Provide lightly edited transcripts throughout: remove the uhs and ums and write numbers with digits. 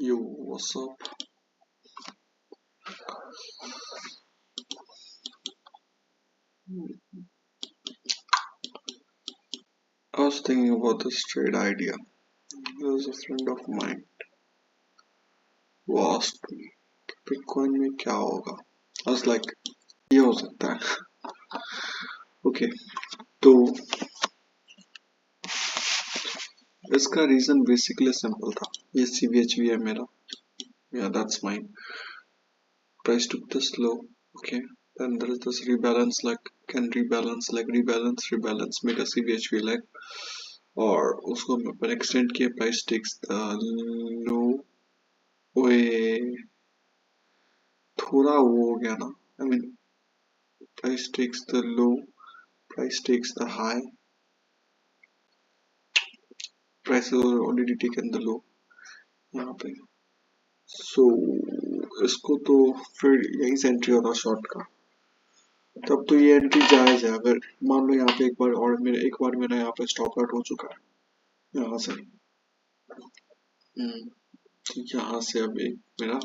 Yo, what's up? I was thinking about this trade idea. There was a friend of mine who asked me, Bitcoin में क्या होगा? I was like, ये हो सकता है. Okay, तो इसका reason basically simple था. ये CVHV है मेरा. Yeah, that's mine. Price took this low. Okay, then there is this rebalance rebalance मेरा CVHV leg. और उसको मैं पर extend किया price takes the low. ओए थोड़ा वो हो गया ना. I mean, price takes the low, price takes the high, price has already taken the low यहाँ पे. So इसको तो फिर यहीं से एंट्री होता शॉर्ट का. तब तो ये एंट्री जायज है. अगर मान लो यहाँ पे एक बार मेरा यहाँ पे स्टॉप आउट हो चुका है यहाँ से. तो यहाँ से अब एक मेरा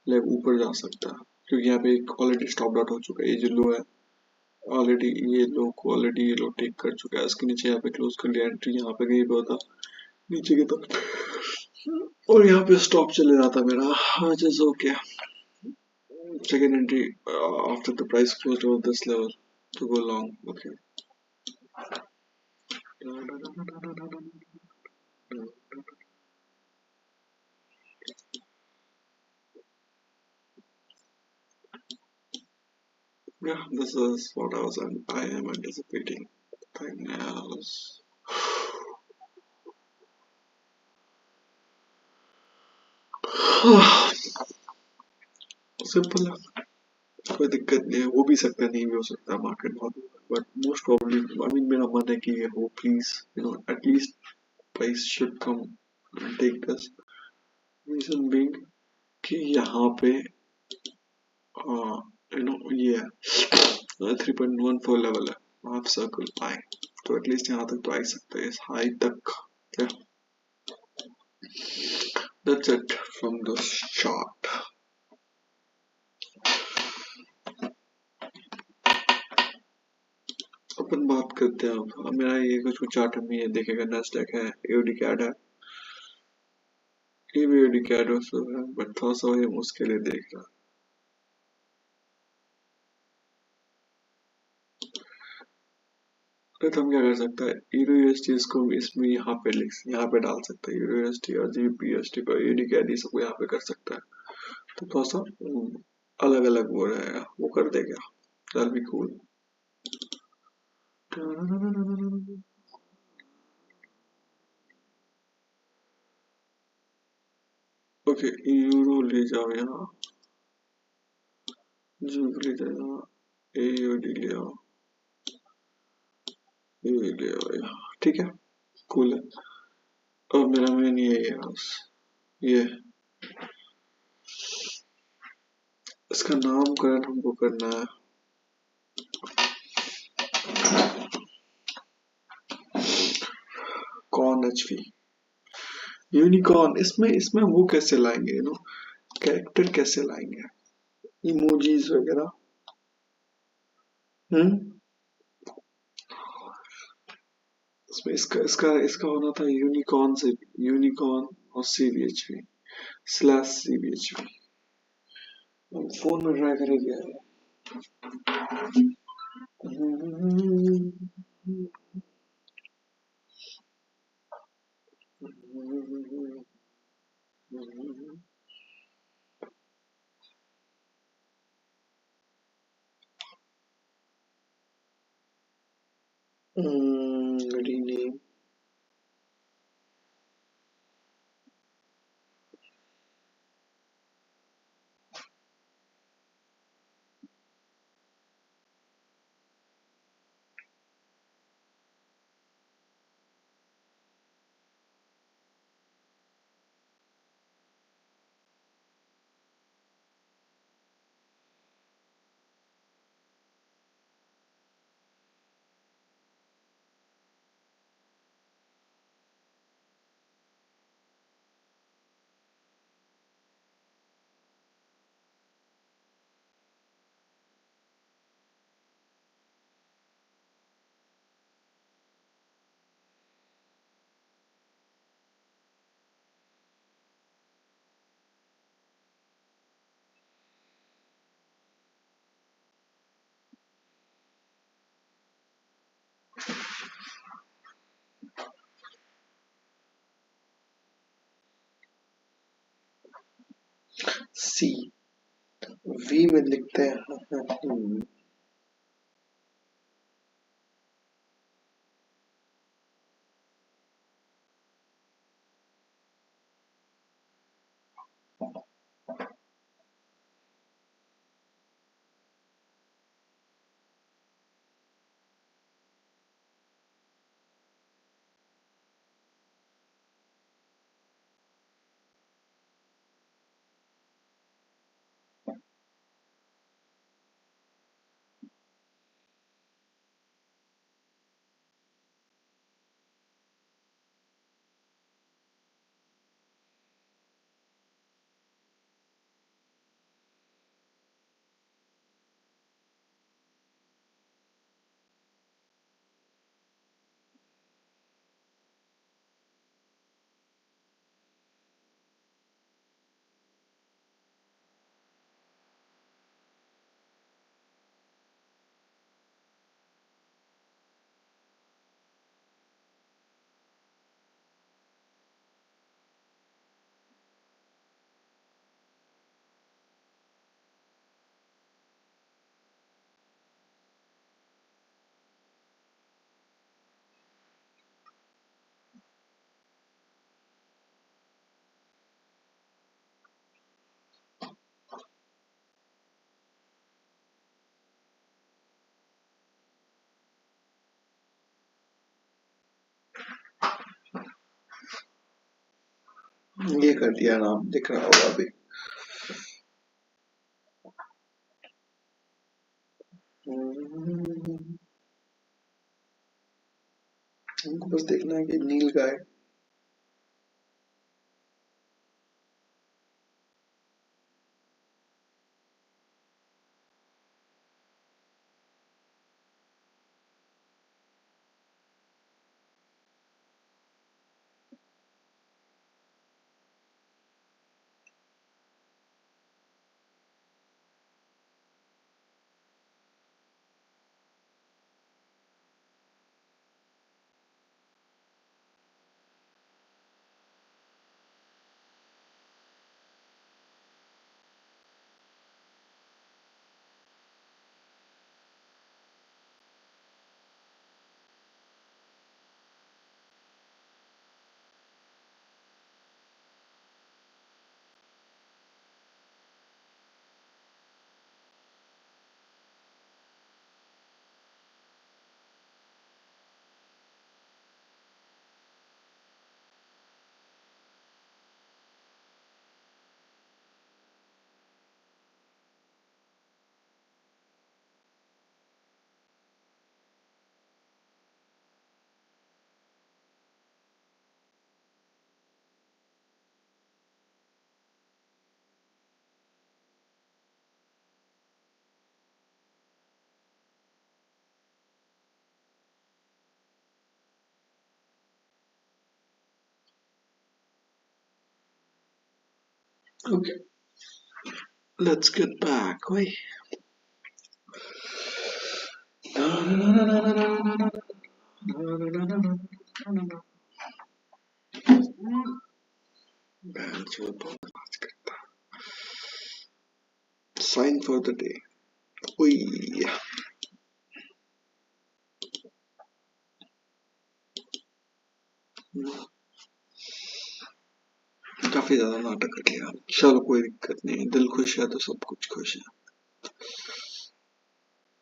लेग ऊपर जा सकता है क्योंकि यहाँ पे एक ऑलरेडी स्टॉप आउट हो चुका है. ये जो लो है ऑलरेडी ये लो टेक कर चुका है. इसके नीचे यहाँ पे क्लोज कर लिया. एंट्री यहाँ पे कहीं पे होता नीचे की तरफ और यहाँ पे स्टॉप चले जाता मेरा. Just okay. Second entry after the price closed over this level to go long. Okay. Yeah, this is what I am anticipating. Thing else. Simple है. कोई दिक्कत नहीं है. हो भी सकता है नहीं भी हो सकता. मार्केट बहुत but most probably I mean मेरा मन है कि ये हो please. At least price should come take this. Reason being कि यहाँ पे ये 3.14 लेवल है. हाफ सर्कल आई तो एटलीस्ट यहाँ तक तो आ ही सकता है. इस हाई तक. That's it from the chart. अपन बात करते हैं अब. मेरा ये कुछ चार्ट में ये देखेगा. Nasdaq है, AUD CAD है, ये भी AUD CAD है बट थोड़ा सा ये मुश्किल है देख रहा. तो हम क्या कर सकते हैं. यूरो यूएसडी इसको इसमें यहाँ पे डाल सकते हैं. यूरो यूएसडी और जीबीएसडी पर AUD CAD ये सबको यहाँ पे कर सकता है. तो थोड़ा सा अलग अलग वो रहेगा. वो कर देगा. That'll be cool. Okay euro ले जाओ यहाँ. जीबी ले जाओ यहाँ. AUD ले आओ. ये ले आओ यहाँ. ठीक है. कूल है. और मेरा मेन ये है बस. ये इसका नामकरण हमको करना है. Con HP unicorn. इसमें इसमें वो कैसे लाएंगे. कैरेक्टर कैसे लाएंगे. इमोजीज वगैरह. इसमें इसका इसका इसका होना था यूनिकॉर्न से. यूनिकॉर्न और CVHV स्लैश CVHV. हम फोन में ट्राई करेंगे. rename. सी वी में लिखते हैं ये कर दिया नाम दिख रहा होगा अभी। हमको बस देखना है कि नील गाय Okay, let's get back. Wait. Sign for the day. Wee. काफी ज्यादा नाटक कर लिया। चलो कोई दिक्कत नहीं, दिल खुश है तो सब कुछ खुश है।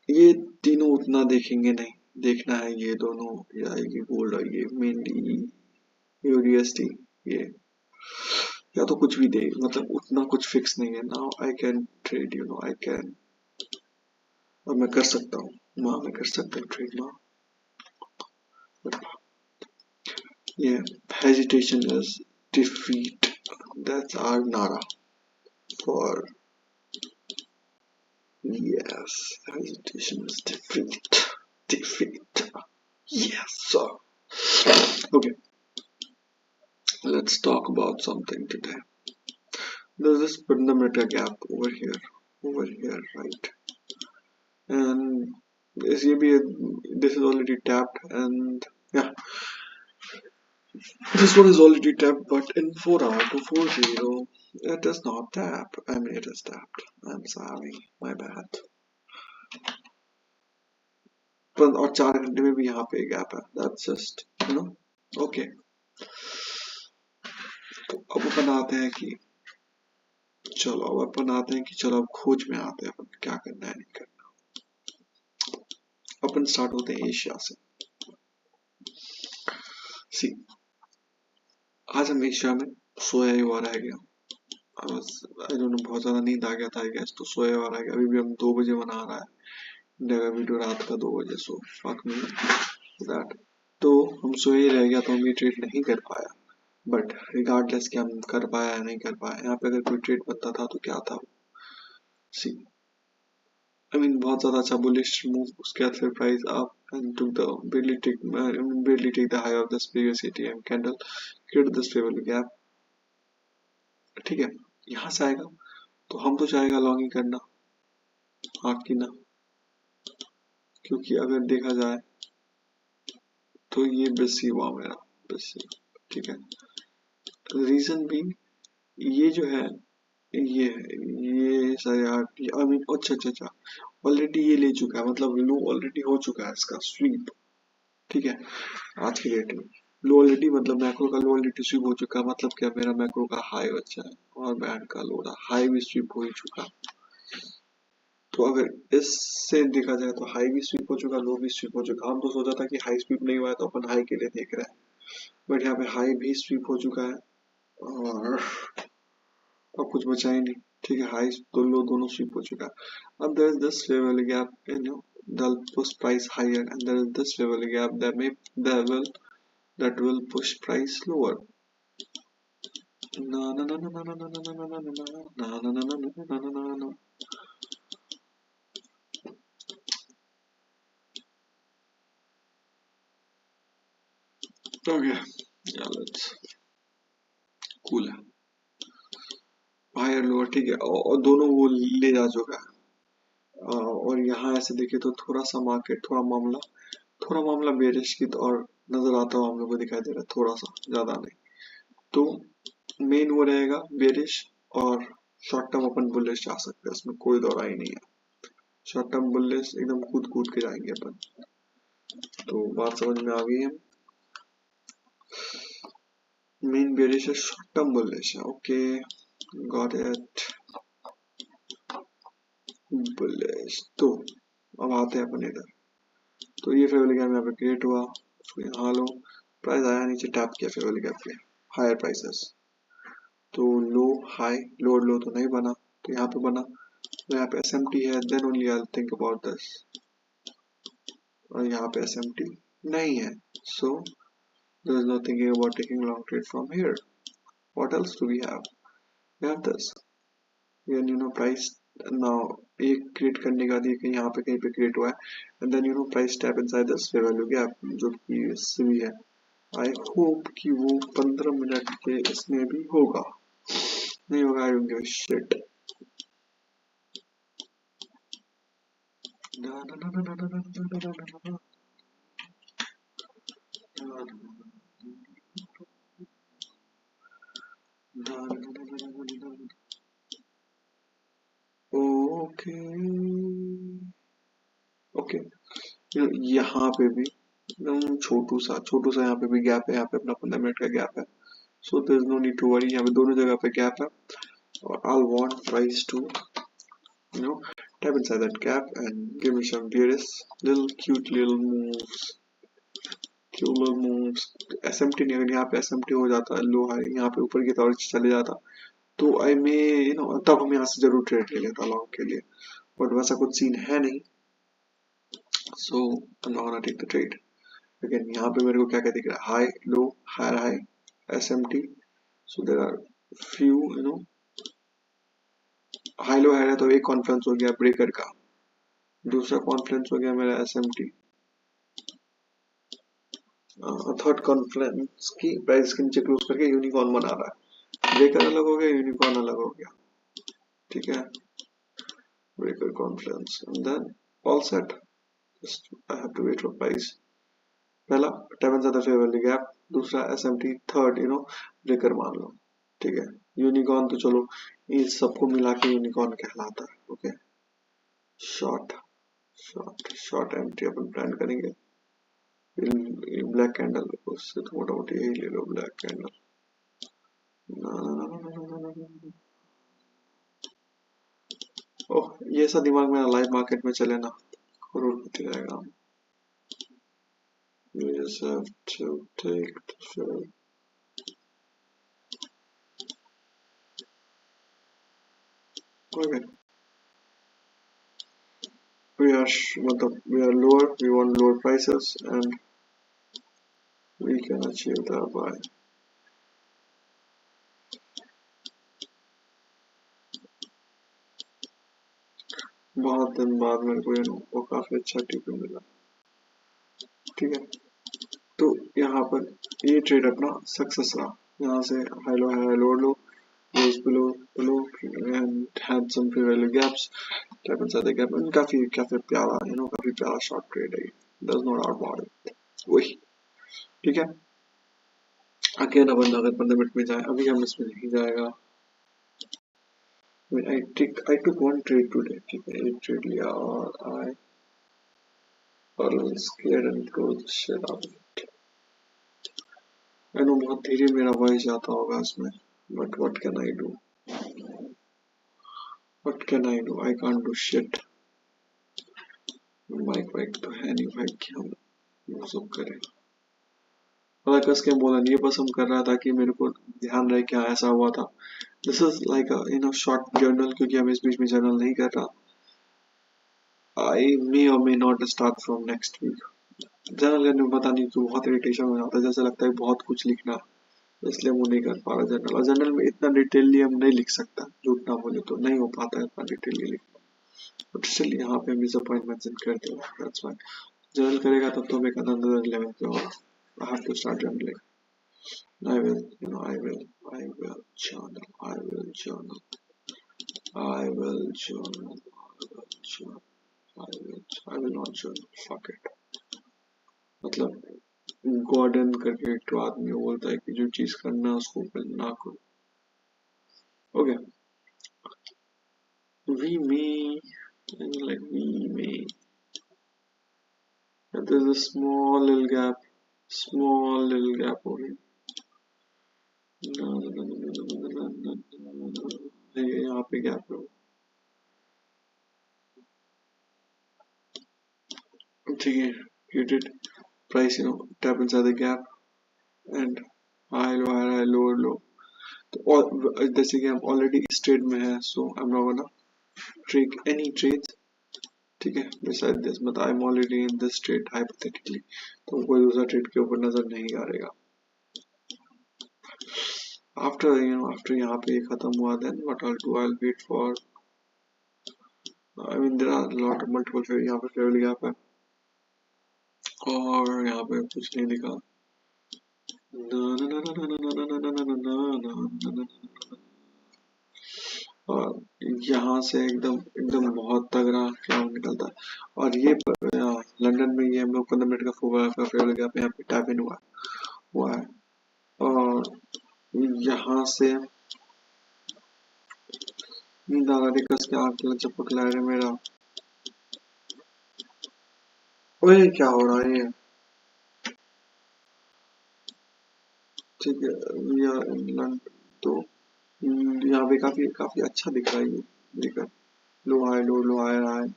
ये तीनों उतना देखेंगे नहीं, देखना है ये दोनों, ये आएगी गोल्ड आएगी मेनली, यूडीएसटी ये, या तो कुछ भी दे, मतलब उतना कुछ फिक्स नहीं है। Now I can trade, you know I can, और मैं कर सकता हूँ, मैं कर सकता हूँ ट्रेड ना। Yeah, hesitation is defeat. That's our Nara for yes. Hesitation is defeat. Defeat. Yes, sir. Okay, let's talk about something today. There's this fundamental gap over here, right? And ये भी this is already tapped, and yeah, this one is already tapped, but in 4 hour to 40 it is not tapped. I mean it is tapped. I'm sorry, my bad. पर और 4 घंटे में भी यहाँ पे gap है. That's just okay. तो अब अपन आते हैं कि चलो अब खोज में आते हैं अपन क्या करना है नहीं करना. अपन स्टार्ट होते हैं एशिया से. सी आज हम एशिया में सोया हुआ रह गया. आई डोंट नो, बहुत ज्यादा नींद आ गया था आई गेस, तो सोया हुआ रह गया. अभी भी हम 2 बजे बना रहा है इंडिया का वीडियो, रात का 2 बजे. सो फक मी दैट. तो हम सोए रह गया, तो हम ये ट्रेड नहीं कर पाया. बट रिगार्डलेस कि हम कर पाया या नहीं कर पाया, यहाँ पे अगर कोई ट्रेड बनता था तो क्या था. सी I mean बहुत ज्यादा अच्छा बुलिश मूव. उसके बाद फिर price up and took the barely take the high of this previous ATM candle, create this favorable gap. ठीक है, यहाँ से आएगा तो हम तो चाहेगा लॉन्ग ही करना, हाँ कि ना. क्योंकि अगर देखा जाए तो ये बेसी हुआ मेरा, बेसी. ठीक है, रीजन भी ये जो है, ये सर यार, आई मीन अच्छा ऑलरेडी ये ले चुका है, मतलब लो ऑलरेडी हो चुका है इसका स्वीप. ठीक है, आज की डेट में लो ऑलरेडी, मतलब मैक्रो का लो ऑलरेडी स्वीप हो चुका है. मतलब क्या, मेरा मैक्रो का हाई बचा है और बैंड का लो रहा, हाई भी स्वीप हो ही चुका. तो अगर इससे देखा जाए तो हाई भी स्वीप हो चुका, लो भी स्वीप हो चुका. हम तो सोचा था कि हाई स्वीप नहीं हुआ है तो अपन हाई के लिए देख रहे हैं, बट यहाँ पे हाई भी स्वीप हो चुका है और अब कुछ बचा ही नहीं. ठीक है, हाई तो लो दोनों स्वीप हो चुका है. अब there is this level gap, that will push price higher, and there is this level gap that will push price lower. Na na na na na na na na na na na na na na na na na na. Okay, yeah, let's cool है. Higher lower ठीक है, और दोनों वो ले जा चुका है. और यहाँ ऐसे देखे तो थोड़ा सा मार्केट, थोड़ा मामला बेरिश की और नजर आता हुआ हम लोग को दिखाई दे रहा है, थोड़ा सा, ज्यादा नहीं. तो मेन वो रहेगा बेरिश, और शॉर्ट टर्म अपन बुलिश जा सकते हैं, इसमें कोई दौराई नहीं है. शॉर्ट टर्म बुलिश एकदम कूद कूद के जाएंगे अपन. तो बात समझ में आ गई है. मेन बेरिश है, शॉर्ट टर्म बुलिश है. Okay, got it. बुलिश. तो अब आते हैं अपन इधर. तो ये फेवरल गैप यहाँ पे क्रिएट हुआ, उसको यहाँ लो, प्राइस आया नीचे, टैप किया फेवरल गैप पे, हायर प्राइसेस. तो लो हाई, लो तो नहीं बना, तो यहाँ पे बना. तो यहाँ पे SMT है, then only I think about this. और यहाँ पे SMT नहीं है, so there is no thinking about taking long trade from here. What else do we have? We have this. Price now एक क्रिएट करने का ये कहीं यहाँ पे कहीं पे क्रिएट हुआ है, and then price tap inside this value gap, जो कि इससे भी है. आई होप कि वो 15 मिनट के इसमें भी होगा. नहीं होगा, I don't give a shit. Okay okay, यहाँ पे भी एकदम छोटू सा यहाँ पे भी गैप है. यहाँ पे अपना 15 मिनट का गैप है. So there is no need to worry, यहाँ पे दोनों जगह पे गैप है. और I want price to tap inside that gap and give me some weirdest little cute little moves. SMT नहीं, अगर यहाँ पे SMT हो जाता है लो हाई, यहाँ पे ऊपर की तरफ चले जाता, तो आई में तब हम यहाँ से जरूर ट्रेड ले लेता लॉन्ग के लिए. बट वैसा कुछ सीन है नहीं, so I'm not gonna take the trade. Again यहाँ पे मेरे को क्या क्या दिख रहा है, high low higher high SMT. So there are few high low high है, तो एक कॉन्फ्रेंस हो गया ब्रेकर का, दूसरा कॉन्फ्रेंस हो गया मेरा SMT, थर्ड कॉन्फ्रेंस की प्राइस के नीचे क्लोज करके यूनिकॉर्न बना रहा है. ब्रेकर अलग हो गया, यूनिकॉर्न अलग हो गया. ठीक है, breaker conference and then all set. I have to wait for price. पहला टैब ज्यादा फेयर वैल्यू गैप, दूसरा एसएमटी, थर्ड ब्रेकर मान लो। ठीक है, यूनिकॉर्न तो चलो इन सबको मिला के यूनिकॉर्न कहलाता है। ओके, शॉर्ट शॉर्ट एंट्री अपन प्लान करेंगे। ब्लैक कैंडल, उससे तो मोटा मोटी यही ले लो, ब्लैक कैंडल। ओह, ये सा दिमाग मेरा लाइव मार्केट में चले ना, करोड़पति रहेगा। You just have to take the trade. Okay. We are lower. We want lower prices, and we can achieve that by बहुत दिन बाद मेरे को वो काफी अच्छा टिप मिला। ठीक है, तो यहाँ पर ये ट्रेड अपना सक्सेस रहा। यहाँ से high low low goes below and had some free value gaps, tap inside the gap, and काफी प्यारा काफी प्यारा शॉर्ट ट्रेड है। does not out about it वही। ठीक है, अगेन अपन अगर 15 मिनट में जाए, अभी हम इसमें नहीं जाएगा। I took one trade today, ठीक है, एक ट्रेड लिया और I was scared and closed the shit out of it। I know बहुत धीरे मेरा वॉइस जाता होगा इसमें, but what can I do? What can I do? I can't do shit। Mic तो है नहीं भाई कि हम वो सब करें। पता कस के बोला नहीं, ये बस हम कर रहा था कि मेरे को ध्यान रहे क्या ऐसा हुआ था। This is like short journal, क्योंकि हम इस बीच में जर्नल नहीं कर रहा। आई मे और may not start from next week. Journal करने में पता नहीं तो बहुत इरिटेशन हो जाता है, जैसे लगता है बहुत कुछ लिखना, इसलिए वो नहीं कर पा रहा जर्नल। और जर्नल में इतना डिटेलली हम नहीं लिख सकता, झूठ ना बोले तो नहीं हो पाता है इतना डिटेलली लिखना। बट स्टिल यहाँ पे हम डिसअपॉइंटमेंट करते हैं, दैट्स व्हाई। जर्नल करेगा तब तो हमें another लेवल पे होगा। I have to start journaling। I will, I will journal, I will journal, I will journal, I will journal, I will not journal, fuck it। मतलब Gordon करके एक तो आदमी बोलता है कि जो चीज करना उसको ना करो। Okay, we may, like we may, there's a small little gap over here। यहाँ पे गैप है। ठीक है, you did price tap inside the gap and high low। तो और जैसे कि हम ऑलरेडी इस ट्रेड में है, so I am not gonna trade any trade. ठीक है, बिसाइड दिस, मतलब I am already in this trade hypothetically, तो कोई दूसरा ट्रेड के ऊपर नजर नहीं आ रहेगा। आफ्टर यहाँ पे खत्म हुआ, then what I do, I will wait for, I mean there are lot of multiple. यहाँ पे फेयर गैप है और यहाँ पे कुछ नहीं लिखा। और यहाँ से एकदम एकदम बहुत तगड़ा क्लाउड निकलता है। और ये लंदन में ये हम लोग 15 मिनट का फेयर गैप यहाँ पे टैप इन हुआ है। और यहाँ से नींद आ रही, कस के आँख चपक ला रहे मेरा। ओए क्या हो रहा है ये? ठीक है, तो यहाँ पे काफी काफी अच्छा दिख रहा है ये देखकर। लो हाई हाई,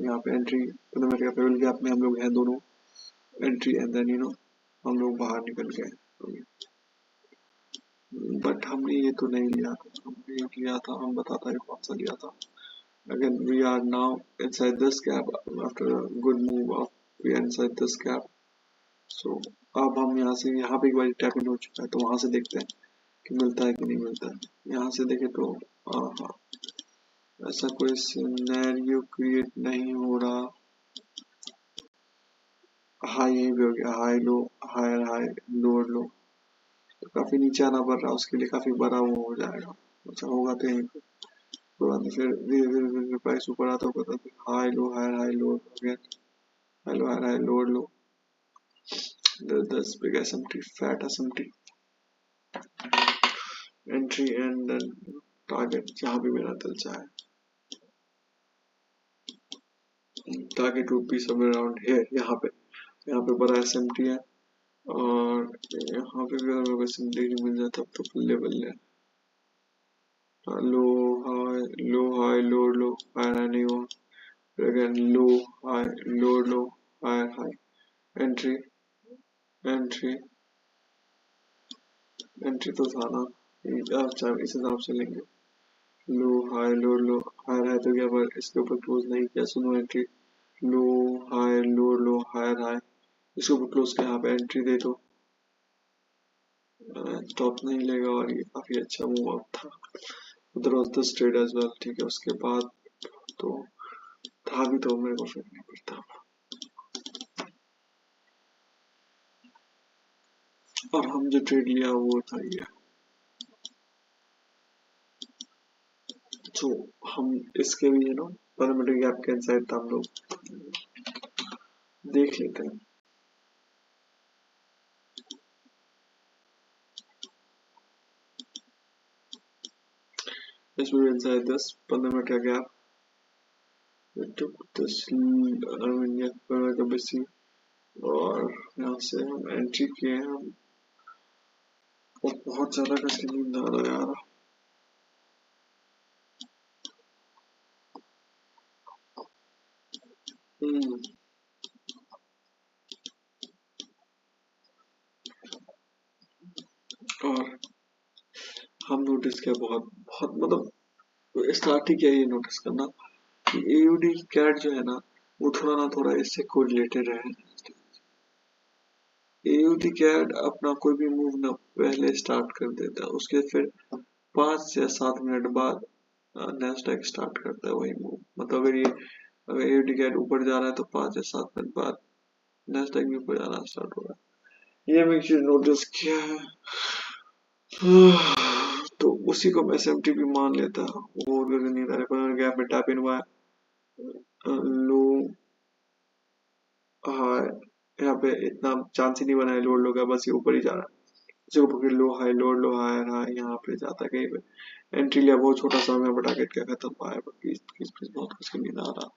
यहाँ पे एंट्री 15 मिनट का फेयर गैप में हम लोग हैं दोनों, एंट्री एंड देन हम लोग बाहर निकल गए। बट हमने ये तो नहीं लिया था, हमने ये लिया था, हम बताता है कौन सा लिया था। Again, we are now inside this gap after a good move of we are inside this gap। So अब हम यहाँ से, यहाँ पे एक बार टैप इन हो चुका है, तो वहां से देखते हैं कि मिलता है कि नहीं मिलता है। यहाँ से देखे तो हाँ, ऐसा कोई सिनेरियो क्रिएट नहीं हो रहा। हाई यहीं पे हो गया, हाई लो हाई लोअर लो, तो काफी नीचे आना पड़ रहा है, उसके लिए काफी बड़ा वो हो जाएगा। अच्छा होगा तो यहीं पे फिर प्राइस ऊपर आता होगा, तो high low again hello hi lower low. There's this big SMT, fat SMT, entry and then target जहाँ भी मेरा दिल चाहे. Target would be somewhere around here, यहाँ पे बड़ा SMT है और यहाँ पे भी अगर मेरे को SMT मिल जाता तो बल्ले बल्ले. Low high low high नहीं हुआ. Again low high low high entry तो था ना. अच्छा इस हिसाब से लेंगे. लो हाई हाई तो क्या पर इसके ऊपर क्लोज नहीं किया. सुनो एंट्री लो हाई हाई इसके ऊपर क्लोज किया. यहाँ पे एंट्री दे दो. स्टॉप नहीं लेगा और ये काफी अच्छा मूव अप था. उधर was the straight as well. ठीक है उसके बाद तो था भी तो मेरे को फिर नहीं पड़ता. और हम जो ट्रेड लिया वो था ये. तो हम इसके भी ना परमिट गैप के इनसाइड था. हम लोग देख लेते हैं. Yes, we were inside this 15 meter gap. We took this का बेसी और यहाँ से हम एंट्री किए हैं. हम और बहुत ज्यादा करके नींद आ रहा है यार. और हम नोटिस किया बहुत बहुत मतलब स्टार्ट ही किया ये नोटिस करना कि एयूडी कैट जो है ना वो थोड़ा ना थोड़ा इससे कोरिलेटेड है. एयूडी कैट अपना कोई भी मूव ना पहले स्टार्ट कर देता है. उसके फिर 5 या 7 मिनट बाद नैस्डैक स्टार्ट करता है वही मूव. मतलब अगर एयूडी कैट ऊपर जा रहा है तो 5 या 7 मिनट बाद नैस्डैक भी ऊपर जाना स्टार्ट हो रहा है. ये मैं एक चीज नोटिस किया है. तो उसी को मैं एसएमटी भी मान लेता. वो नहीं था. गैप में टैप इन हुआ है. लो हाई यहाँ पे इतना चांस ही नहीं बना है. लोड लो का बस ये ऊपर ही जा रहा है. इसी को पकड़ लो हाई लोड लो हाई यहाँ पे जाता है कहीं पे. एंट्री लिया बहुत छोटा सा. मैं टारगेट क्या खत्म पाया. प्लीज बहुत कुछ नहीं आ रहा.